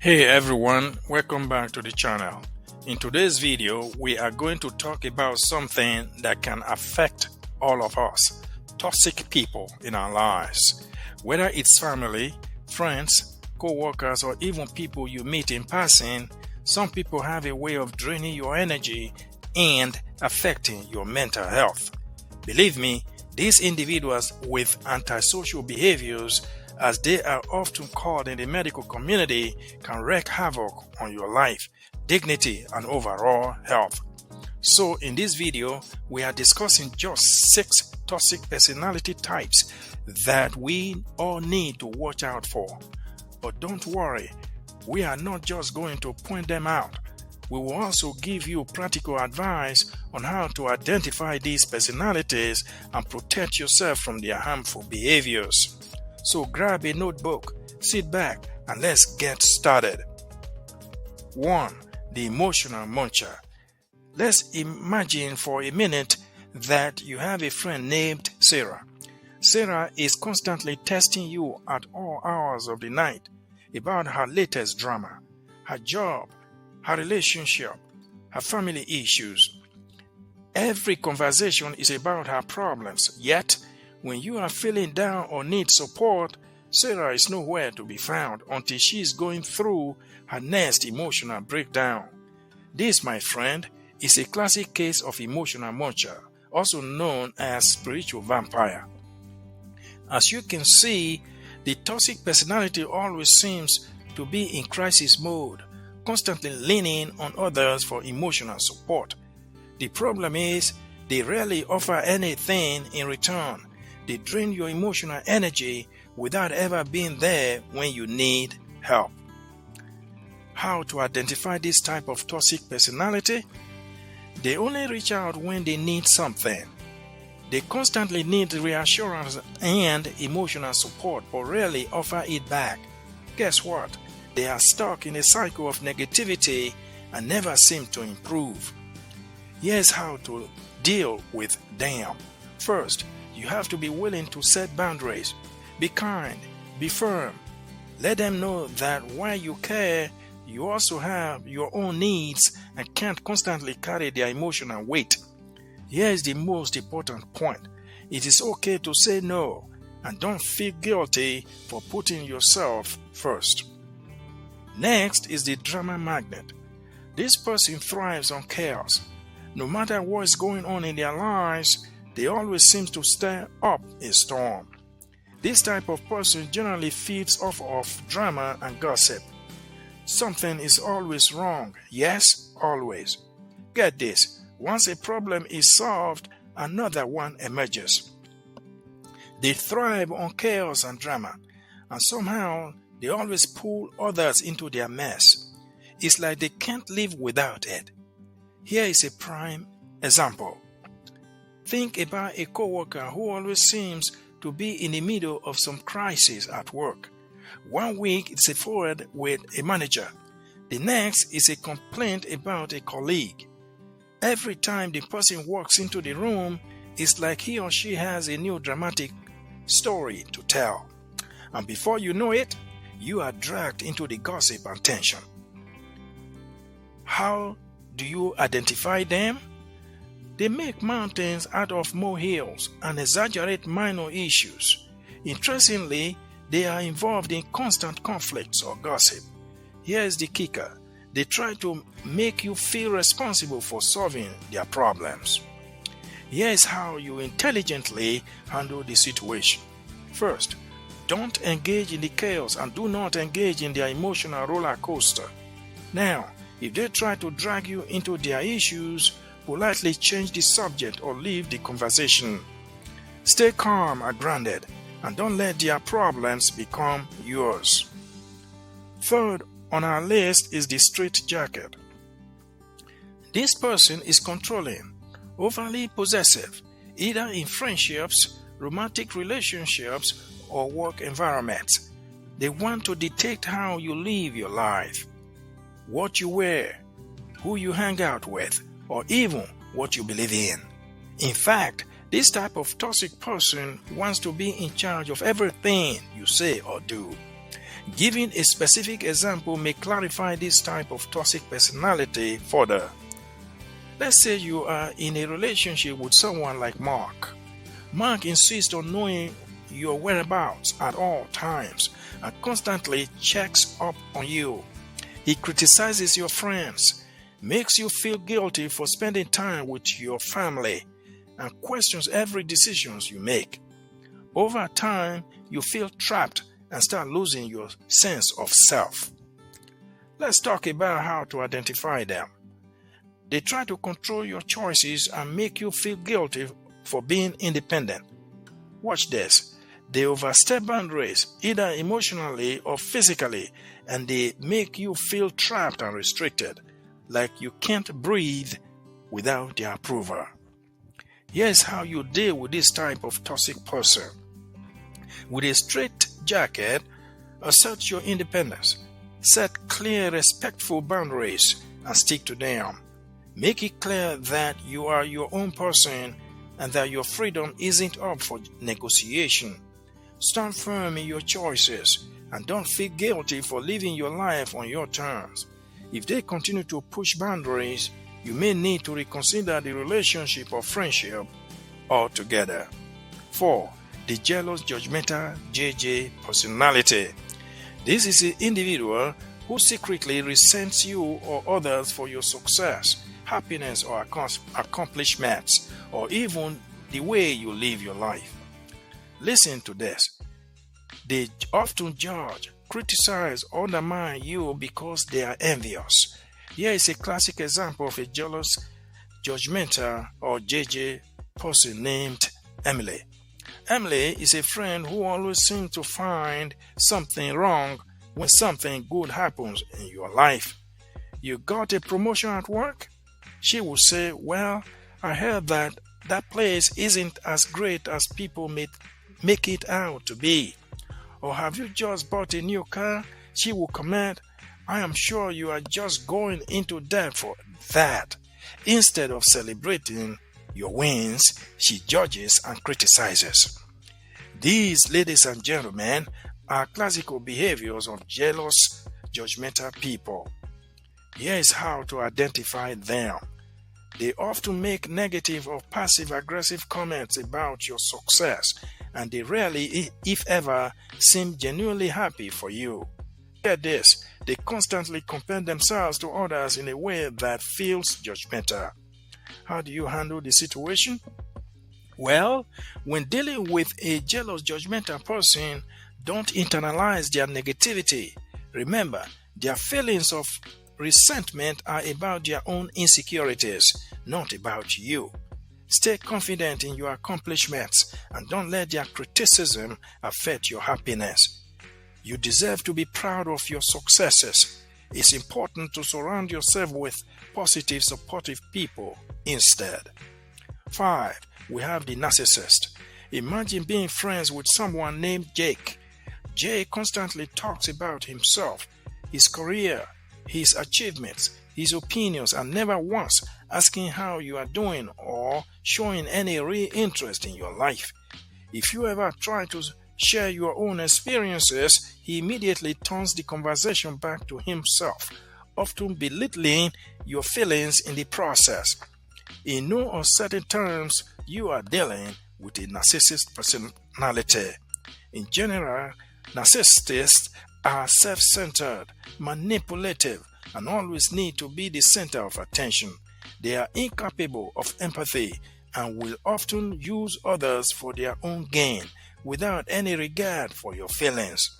Hey everyone, welcome back to the channel. In today's video, we are going to talk about something that can affect all of us, toxic people in our lives. Whether it's family, friends, co-workers, or even people you meet in passing, some people have a way of draining your energy and affecting your mental health. Believe me, these individuals with antisocial behaviors, as they are often called in the medical community, can wreak havoc on your life, dignity, and overall health. So in this video, we are discussing just 6 toxic personality types that we all need to watch out for. But don't worry, we are not just going to point them out. We will also give you practical advice on how to identify these personalities and protect yourself from their harmful behaviors. So grab a notebook, sit back, and let's get started. 1. The emotional muncher. Let's imagine for a minute that you have a friend named Sarah. Sarah is constantly testing you at all hours of the night about her latest drama, her job, her relationship, her family issues. Every conversation is about her problems, yet when you are feeling down or need support, Sarah is nowhere to be found until she is going through her next emotional breakdown. This, my friend, is a classic case of emotional muncher, also known as spiritual vampire. As you can see, the toxic personality always seems to be in crisis mode, constantly leaning on others for emotional support. The problem is, they rarely offer anything in return. They drain your emotional energy without ever being there when you need help. How to identify this type of toxic personality? They only reach out when they need something. They constantly need reassurance and emotional support, but rarely offer it back. Guess what? They are stuck in a cycle of negativity and never seem to improve. Here's how to deal with them. First, you have to be willing to set boundaries. Be kind, be firm. Let them know that while you care, you also have your own needs and can't constantly carry their emotional weight. Here is the most important point. It is okay to say no, and don't feel guilty for putting yourself first. Next is the drama magnet. This person thrives on chaos. No matter what is going on in their lives, they always seem to stir up a storm. This type of person generally feeds off of drama and gossip. Something is always wrong. Yes, always. Get this, once a problem is solved, another one emerges. They thrive on chaos and drama, and somehow they always pull others into their mess. It's like they can't live without it. Here is a prime example. Think about a coworker who always seems to be in the middle of some crisis at work. One week it's a forward with a manager. The next is a complaint about a colleague. Every time the person walks into the room, it's like he or she has a new dramatic story to tell. And before you know it, you are dragged into the gossip and tension. How do you identify them? They make mountains out of molehills and exaggerate minor issues. Interestingly, they are involved in constant conflicts or gossip. Here is the kicker. They try to make you feel responsible for solving their problems. Here is how you intelligently handle the situation. First, don't engage in the chaos and do not engage in their emotional roller coaster. Now, if they try to drag you into their issues, politely change the subject or leave the conversation. Stay calm and grounded, and don't let their problems become yours. Third on our list is the straitjacket. This person is controlling, overly possessive, either in friendships, romantic relationships, or work environments. They want to dictate how you live your life, what you wear, who you hang out with, or even what you believe in. In fact, this type of toxic person wants to be in charge of everything you say or do. Giving a specific example may clarify this type of toxic personality further. Let's say you are in a relationship with someone like Mark. Mark insists on knowing your whereabouts at all times and constantly checks up on you. He criticizes your friends, makes you feel guilty for spending time with your family, and questions every decision you make. Over time, you feel trapped and start losing your sense of self. Let's talk about how to identify them. They try to control your choices and make you feel guilty for being independent. Watch this. They overstep boundaries, either emotionally or physically, and they make you feel trapped and restricted, like you can't breathe without their approval. Here's how you deal with this type of toxic person. With a straight jacket, assert your independence. Set clear, respectful boundaries and stick to them. Make it clear that you are your own person and that your freedom isn't up for negotiation. Stand firm in your choices and don't feel guilty for living your life on your terms. If they continue to push boundaries, you may need to reconsider the relationship or friendship altogether. 4. The jealous, judgmental JJ personality. This is an individual who secretly resents you or others for your success, happiness, or accomplishments, or even the way you live your life. Listen to this. They often judge, criticize, or undermine you because they are envious. Here is a classic example of a jealous, judgmental, or JJ person named Emily. Emily is a friend who always seems to find something wrong when something good happens in your life. You got a promotion at work? She will say, well, I heard that place isn't as great as people make it out to be. Or have you just bought a new car? She will comment, I am sure you are just going into debt for that. Instead of celebrating your wins, she judges and criticizes. These, ladies and gentlemen, are classical behaviors of jealous, judgmental people. Here is how to identify them. They often make negative or passive-aggressive comments about your success, and they rarely, if ever, seem genuinely happy for you. Hear this, they constantly compare themselves to others in a way that feels judgmental. How do you handle the situation? Well, when dealing with a jealous, judgmental person, don't internalize their negativity. Remember, their feelings of resentment are about their own insecurities, not about you. Stay confident in your accomplishments and don't let their criticism affect your happiness. You deserve to be proud of your successes. It's important to surround yourself with positive, supportive people instead. 5. We have the narcissist. Imagine being friends with someone named Jake. Jake constantly talks about himself, his career, his achievements, his opinions, and never once asking how you are doing or showing any real interest in your life. If you ever try to share your own experiences, he immediately turns the conversation back to himself, often belittling your feelings in the process. In no uncertain terms, you are dealing with a narcissist personality. In general, narcissists are self-centered, manipulative, and always need to be the center of attention. They are incapable of empathy and will often use others for their own gain without any regard for your feelings.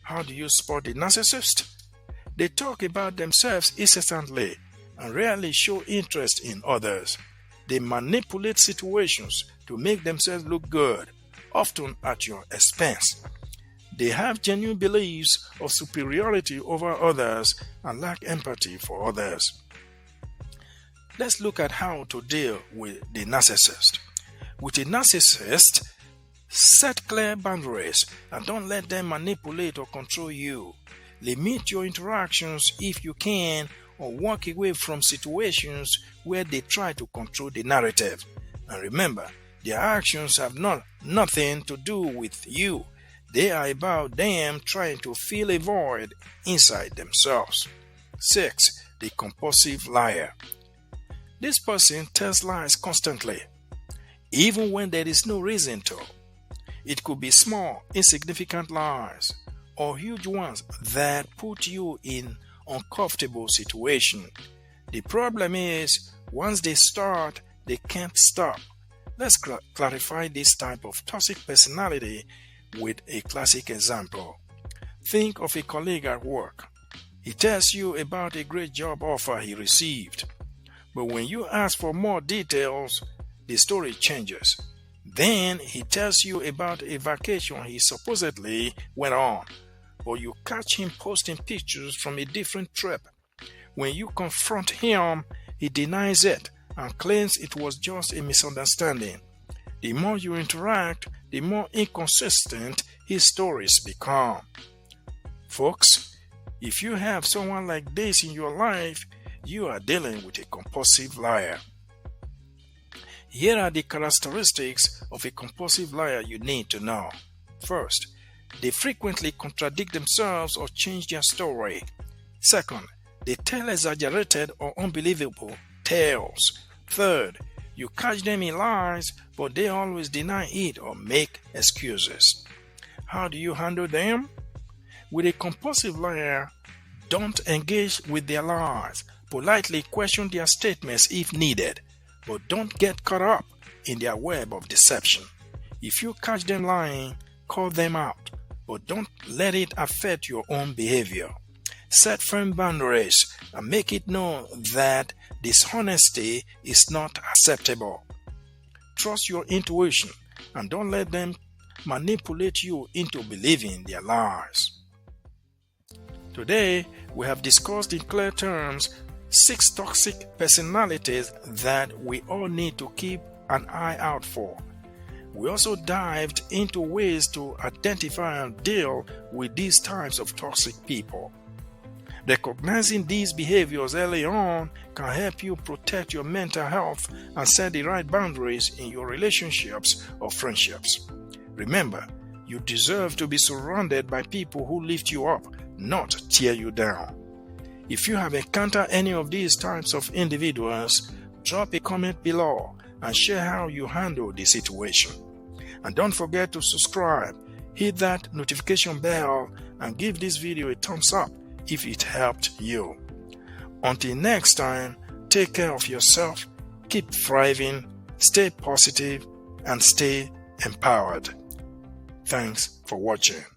How do you spot the narcissist? They talk about themselves incessantly and rarely show interest in others. They manipulate situations to make themselves look good, often at your expense. They have genuine beliefs of superiority over others and lack empathy for others. Let's look at how to deal with the narcissist. With a narcissist, set clear boundaries and don't let them manipulate or control you. Limit your interactions if you can, or walk away from situations where they try to control the narrative. And remember, their actions have nothing to do with you. They are about them trying to fill a void inside themselves. 6. The compulsive liar. This person tells lies constantly, even when there is no reason to. It could be small, insignificant lies or huge ones that put you in uncomfortable situation. The problem is, once they start, they can't stop. Let's clarify this type of toxic personality with a classic example. Think of a colleague at work. He tells you about a great job offer he received, but when you ask for more details, the story changes. Then he tells you about a vacation he supposedly went on, but you catch him posting pictures from a different trip. When you confront him, he denies it and claims it was just a misunderstanding. The more you interact, the more inconsistent his stories become. Folks, if you have someone like this in your life, you are dealing with a compulsive liar. Here are the characteristics of a compulsive liar you need to know. First, they frequently contradict themselves or change their story. Second, they tell exaggerated or unbelievable tales. Third, you catch them in lies, but they always deny it or make excuses. How do you handle them? With a compulsive liar, don't engage with their lies. Politely question their statements if needed, but don't get caught up in their web of deception. If you catch them lying, call them out, but don't let it affect your own behavior. Set firm boundaries and make it known that dishonesty is not acceptable. Trust your intuition and don't let them manipulate you into believing their lies. Today, we have discussed in clear terms 6 toxic personalities that we all need to keep an eye out for. We also dived into ways to identify and deal with these types of toxic people. Recognizing these behaviors early on can help you protect your mental health and set the right boundaries in your relationships or friendships. Remember, you deserve to be surrounded by people who lift you up, not tear you down. If you have encountered any of these types of individuals, drop a comment below and share how you handle the situation. And don't forget to subscribe, hit that notification bell, and give this video a thumbs up if it helped you. Until next time, take care of yourself, keep thriving, stay positive, and stay empowered. Thanks for watching.